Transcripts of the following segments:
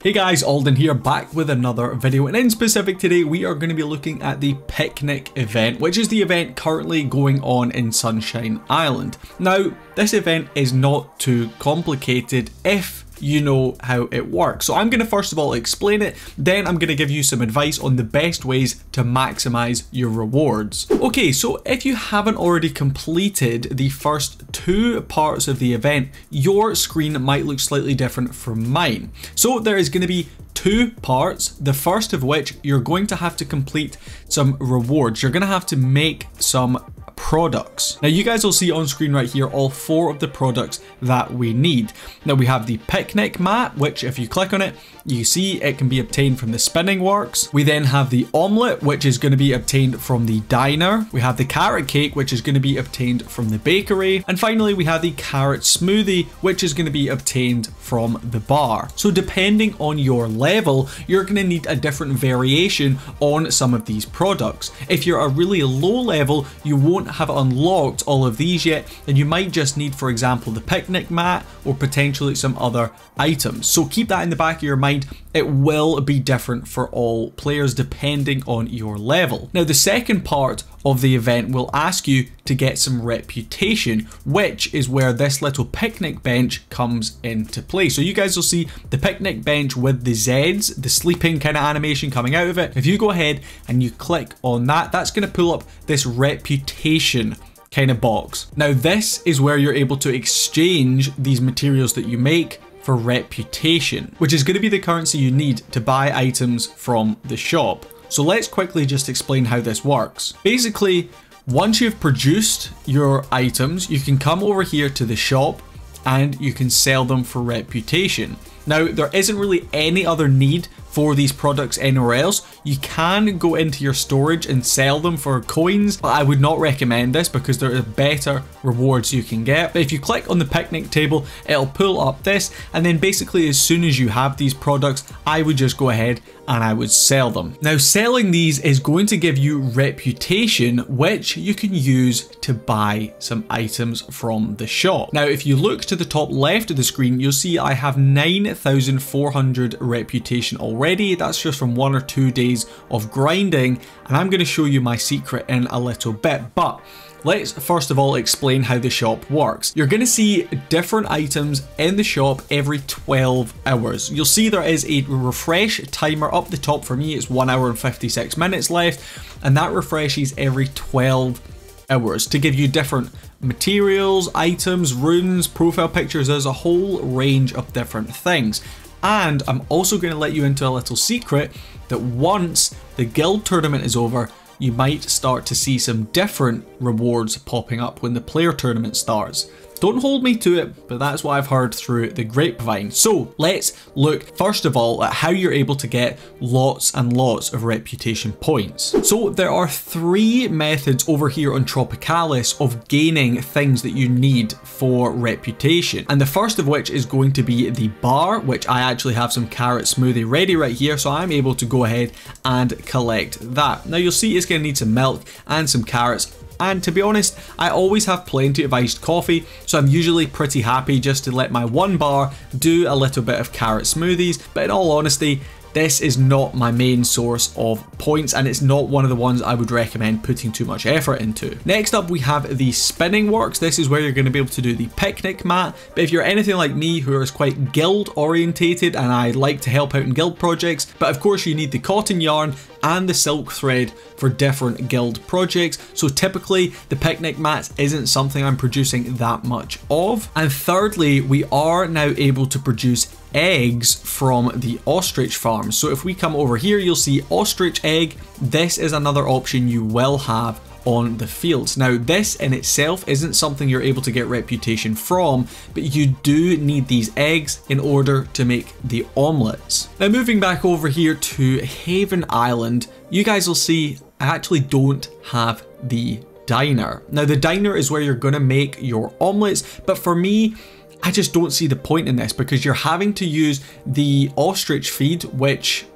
Hey guys, Alden here, back with another video, and in specific today we are going to be looking at the picnic event, which is the event currently going on in Sunshine Island. Now, this event is not too complicated if you know how it works. So I'm going to first of all explain it, then I'm going to give you some advice on the best ways to maximize your rewards. Okay, so if you haven't already completed the first two parts of the event, your screen might look slightly different from mine. So there is going to be two parts, the first of which you're going to have to complete some rewards. You're going to have to make some products. Now you guys will see on screen right here all four of the products that we need. Now we have the picnic mat, which if you click on it, you see it can be obtained from the spinning works. We then have the omelette, which is going to be obtained from the diner. We have the carrot cake, which is going to be obtained from the bakery. And finally, we have the carrot smoothie, which is going to be obtained from the bar. So depending on your level, you're going to need a different variation on some of these products. If you're a really low level, you won't have unlocked all of these yet, and you might just need, for example, the picnic mat or potentially some other items. So keep that in the back of your mind. It will be different for all players depending on your level. Now the second part of the event will ask you to get some reputation, which is where this little picnic bench comes into play. So you guys will see the picnic bench with the Zs, the sleeping kind of animation coming out of it. If you go ahead and you click on that, that's going to pull up this reputation kind of box. Now this is where you're able to exchange these materials that you make for reputation, which is going to be the currency you need to buy items from the shop. So let's quickly just explain how this works. Basically, once you've produced your items, you can come over here to the shop and you can sell them for reputation. Now, there isn't really any other need for these products anywhere else. You can go into your storage and sell them for coins, but I would not recommend this because there are better rewards you can get. But if you click on the picnic table, it'll pull up this, and then basically as soon as you have these products, I would just go ahead and I would sell them. Now selling these is going to give you reputation, which you can use to buy some items from the shop. Now if you look to the top left of the screen, you'll see I have 9,400 reputation already. That's just from 1 or 2 days of grinding, and I'm going to show you my secret in a little bit. But let's first of all explain how the shop works. You're going to see different items in the shop every 12 hours. You'll see there is a refresh timer up the top. For me, it's 1 hour and 56 minutes left, and that refreshes every 12 hours to give you different materials, items, runes, profile pictures. There's a whole range of different things. And I'm also going to let you into a little secret that once the guild tournament is over, you might start to see some different rewards popping up when the player tournament starts. Don't hold me to it, but that's what I've heard through the grapevine. So let's look first of all at how you're able to get lots and lots of reputation points. So there are three methods over here on Tropicalis of gaining things that you need for reputation. And the first of which is going to be the bar, which I actually have some carrot smoothie ready right here. So I'm able to go ahead and collect that. Now you'll see it's going to need some milk and some carrots. And to be honest, I always have plenty of iced coffee, so I'm usually pretty happy just to let my one bar do a little bit of carrot smoothies. But in all honesty, this is not my main source of points, and it's not one of the ones I would recommend putting too much effort into. Next up, we have the spinning works. This is where you're going to be able to do the picnic mat. But if you're anything like me, who is quite guild orientated, and I like to help out in guild projects, but of course you need the cotton yarn and the silk thread for different guild projects. So typically the picnic mats isn't something I'm producing that much of. And thirdly, we are now able to produce eggs from the ostrich farm. So if we come over here, you'll see ostrich egg. This is another option you will have on the fields. Now this in itself isn't something you're able to get reputation from, but you do need these eggs in order to make the omelettes. Now moving back over here to Haven Island, you guys will see I actually don't have the diner. Now the diner is where you're going to make your omelettes, but for me, I just don't see the point in this because you're having to use the ostrich feed, which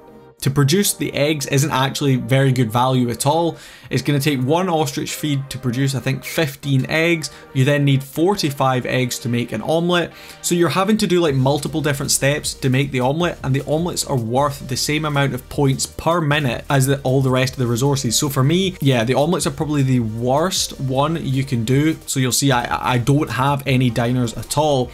to produce the eggs isn't actually very good value at all. It's going to take 1 ostrich feed to produce, I think, 15 eggs. You then need 45 eggs to make an omelette. So you're having to do like multiple different steps to make the omelette, and the omelettes are worth the same amount of points per minute as all the rest of the resources. So for me, yeah, the omelettes are probably the worst one you can do. So you'll see I don't have any diners at all.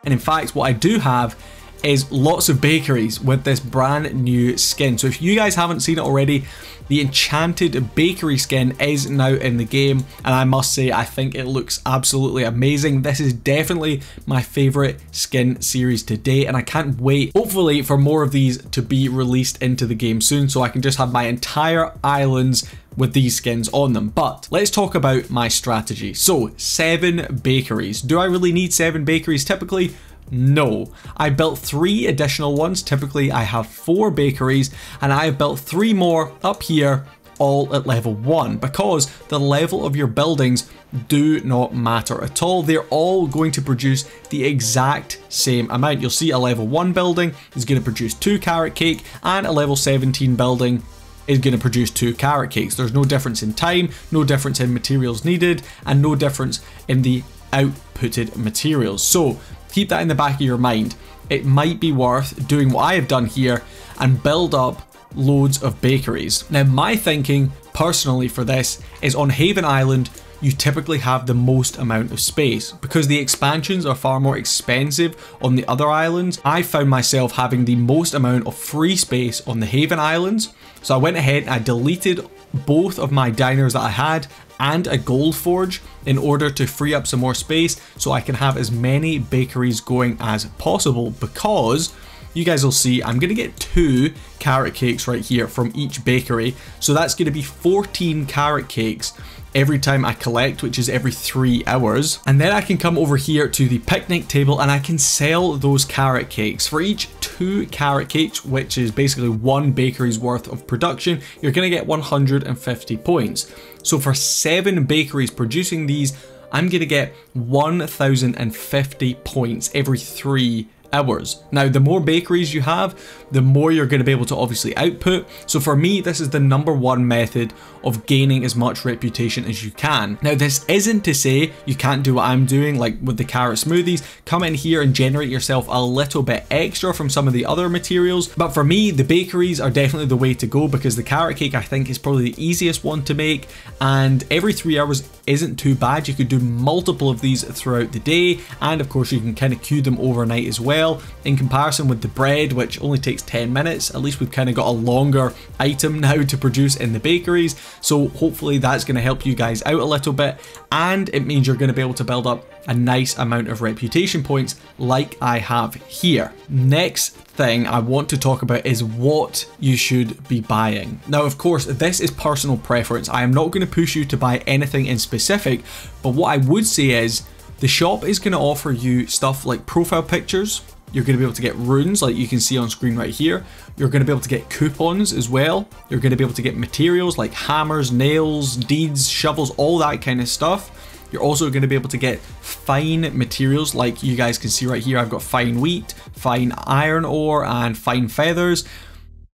And in fact, what I do have is lots of bakeries with this brand new skin. So if you guys haven't seen it already, the enchanted bakery skin is now in the game, and I must say I think it looks absolutely amazing. This is definitely my favorite skin series to date, and I can't wait hopefully for more of these to be released into the game soon, so I can just have my entire islands with these skins on them. But let's talk about my strategy. So 7 bakeries. Do I really need 7 bakeries typically? No, I built 3 additional ones. Typically I have 4 bakeries, and I have built 3 more up here, all at level 1, because the level of your buildings do not matter at all. They're all going to produce the exact same amount. You'll see a level 1 building is going to produce 2 carrot cake, and a level 17 building is going to produce 2 carrot cakes. There's no difference in time, no difference in materials needed, and no difference in the outputted materials. So keep that in the back of your mind. It might be worth doing what I have done here and build up loads of bakeries. Now, my thinking personally for this is on Haven Island, you typically have the most amount of space. Because the expansions are far more expensive on the other islands, I found myself having the most amount of free space on the Haven Islands. So I went ahead and I deleted both of my diners that I had and a gold forge in order to free up some more space so I can have as many bakeries going as possible, because you guys will see I'm going to get 2 carrot cakes right here from each bakery. So that's going to be 14 carrot cakes every time I collect, which is every 3 hours. And then I can come over here to the picnic table and I can sell those carrot cakes. For each 2 carrot cakes, which is basically 1 bakery's worth of production, you're going to get 150 points. So for 7 bakeries producing these, I'm going to get 1050 points every 3 hours. Now, the more bakeries you have, the more you're going to be able to obviously output. So for me, this is the #1 method of gaining as much reputation as you can. Now, this isn't to say you can't do what I'm doing, like with the carrot smoothies. Come in here and generate yourself a little bit extra from some of the other materials. But for me, the bakeries are definitely the way to go, because the carrot cake, I think, is probably the easiest one to make. And every 3 hours isn't too bad. You could do multiple of these throughout the day. And of course, you can kind of queue them overnight as well. In comparison with the bread, which only takes 10 minutes, at least we've kind of got a longer item now to produce in the bakeries. So hopefully that's going to help you guys out a little bit, and it means you're going to be able to build up a nice amount of reputation points like I have here. Next thing I want to talk about is what you should be buying. Now, of course, this is personal preference. I am not going to push you to buy anything in specific, but what I would say is the shop is going to offer you stuff like profile pictures. You're going to be able to get runes like you can see on screen right here. You're going to be able to get coupons as well. You're going to be able to get materials like hammers, nails, deeds, shovels, all that kind of stuff. You're also going to be able to get fine materials like you guys can see right here. I've got fine wheat, fine iron ore, and fine feathers.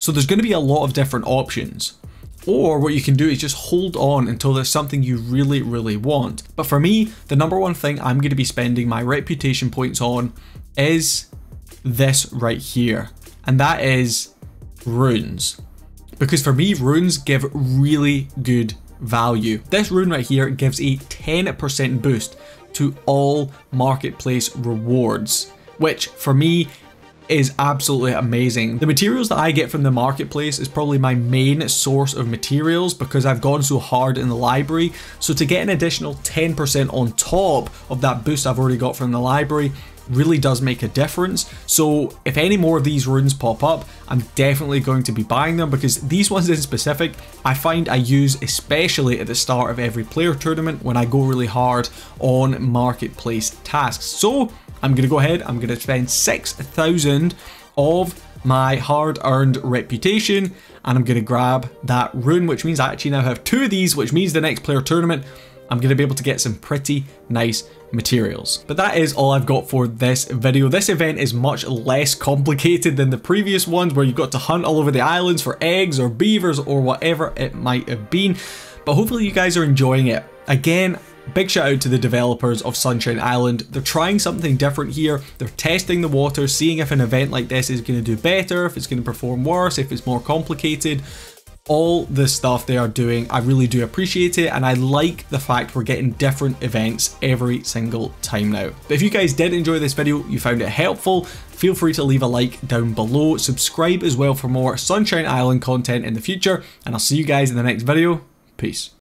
So there's going to be a lot of different options. Or what you can do is just hold on until there's something you really, really want. But for me, the #1 thing I'm going to be spending my reputation points on is this right here. And that is runes. Because for me, runes give really good value. This rune right here gives a 10% boost to all marketplace rewards, which for me is absolutely amazing. The materials that I get from the marketplace is probably my main source of materials because I've gone so hard in the library. So to get an additional 10% on top of that boost I've already got from the library really does make a difference. So if any more of these runes pop up, I'm definitely going to be buying them, because these ones in specific I find I use especially at the start of every player tournament when I go really hard on marketplace tasks. So I'm going to go ahead, I'm going to spend 6,000 of my hard-earned reputation, and I'm going to grab that rune, which means I actually now have 2 of these, which means the next player tournament I'm going to be able to get some pretty nice materials. But that is all I've got for this video. This event is much less complicated than the previous ones where you've got to hunt all over the islands for eggs or beavers or whatever it might have been. But hopefully you guys are enjoying it. Again, big shout out to the developers of Sunshine Island. They're trying something different here. They're testing the waters, seeing if an event like this is going to do better, if it's going to perform worse, if it's more complicated. All the stuff they are doing, I really do appreciate it, and I like the fact we're getting different events every single time now. But if you guys did enjoy this video, you found it helpful, feel free to leave a like down below, subscribe as well for more Sunshine Island content in the future, and I'll see you guys in the next video. Peace.